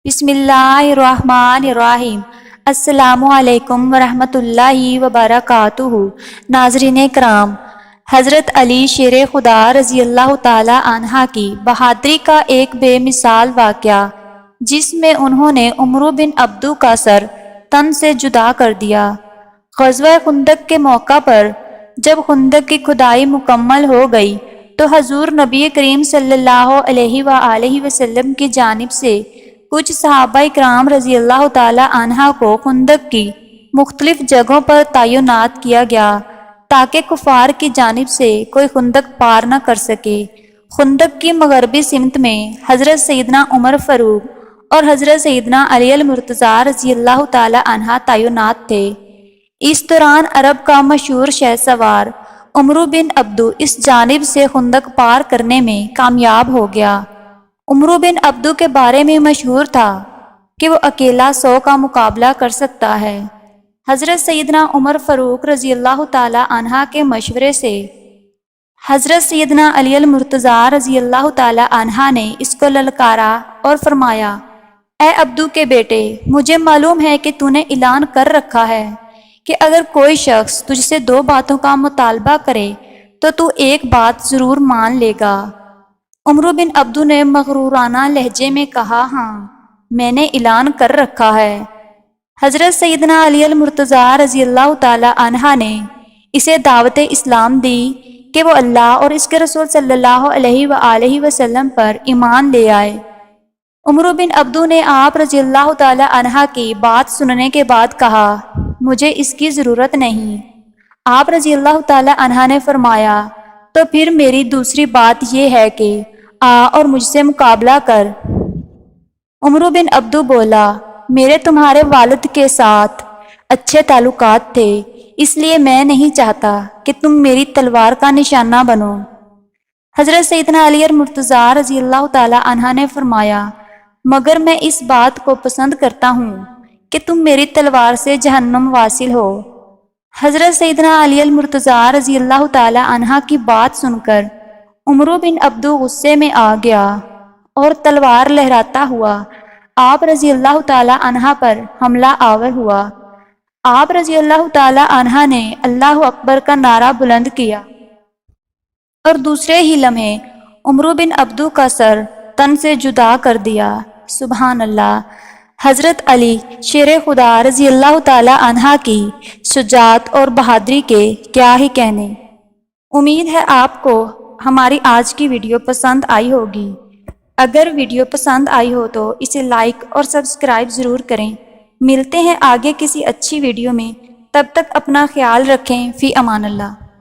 بسم اللہ الرحمن الرحیم۔ السلام علیکم ورحمۃ اللہ وبرکاتہ۔ ناظرین کرام، حضرت علی شیر خدا رضی اللہ تعالی عنہ کی بہادری کا ایک بے مثال واقعہ، جس میں انہوں نے عمرو بن عبدو کا سر تن سے جدا کر دیا۔ غزوہ خندق کے موقع پر جب خندق کی کھدائی مکمل ہو گئی تو حضور نبی کریم صلی اللہ علیہ وآلہ وسلم کی جانب سے کچھ صحابہ کرام رضی اللہ تعالی عنہ کو خندق کی مختلف جگہوں پر تعینات کیا گیا تاکہ کفار کی جانب سے کوئی خندق پار نہ کر سکے۔ خندق کی مغربی سمت میں حضرت سیدنا عمر فاروق اور حضرت سیدنا علی المرتضیٰ رضی اللہ تعالی عنہ تعینات تھے۔ اس دوران عرب کا مشہور شہ سوار عمرو بن عبدو اس جانب سے خندق پار کرنے میں کامیاب ہو گیا۔ عمرو بن عبدو کے بارے میں مشہور تھا کہ وہ اکیلا 100 کا مقابلہ کر سکتا ہے۔ حضرت سیدنا عمر فاروق رضی اللہ تعالی عنہ کے مشورے سے حضرت سیدنا علی المرتضیٰ رضی اللہ تعالی عنہ نے اس کو للکارا اور فرمایا، اے عبدو کے بیٹے، مجھے معلوم ہے کہ تو نے اعلان کر رکھا ہے کہ اگر کوئی شخص تجھ سے 2 باتوں کا مطالبہ کرے تو ایک بات ضرور مان لے گا۔ عمرو بن عبدو نے مغرورانہ لہجے میں کہا، ہاں، میں نے اعلان کر رکھا ہے۔ حضرت سیدنا علی المرتضیٰ رضی اللہ تعالی عنہ نے اسے دعوت اسلام دی کہ وہ اللہ اور اس کے رسول صلی اللہ علیہ وآلہ وسلم پر ایمان لے آئے۔ عمرو بن عبدو نے آپ رضی اللہ تعالی عنہ کی بات سننے کے بعد کہا، مجھے اس کی ضرورت نہیں۔ آپ رضی اللہ تعالی عنہ نے فرمایا، تو پھر میری دوسری بات یہ ہے کہ آ اور مجھ سے مقابلہ کر۔ عمرو بن عبدو بولا، میرے تمہارے والد کے ساتھ اچھے تعلقات تھے، اس لیے میں نہیں چاہتا کہ تم میری تلوار کا نشانہ بنو۔ حضرت سیدنا علی المرتضیٰ رضی اللہ تعالی عنہ نے فرمایا، مگر میں اس بات کو پسند کرتا ہوں کہ تم میری تلوار سے جہنم واصل ہو۔ حضرت سیدنا علی المرتضیٰ رضی اللہ تعالی عنہ کی بات سن کر عمرو بن عبدو غصے میں آ گیا اور تلوار لہراتا ہوا آپ رضی اللہ تعالی عنہ پر حملہ آور ہوا۔ آپ رضی اللہ تعالی عنہ نے اللہ اکبر کا نعرہ بلند کیا اور دوسرے ہی لمحے عمرو بن عبدو کا سر تن سے جدا کر دیا۔ سبحان اللہ۔ حضرت علی شیر خدا رضی اللہ تعالی عنہ کی شجاعت اور بہادری کے کیا ہی کہنے۔ امید ہے آپ کو ہماری آج کی ویڈیو پسند آئی ہوگی۔ اگر ویڈیو پسند آئی ہو تو اسے لائک اور سبسکرائب ضرور کریں۔ ملتے ہیں آگے کسی اچھی ویڈیو میں، تب تک اپنا خیال رکھیں۔ فی امان اللہ۔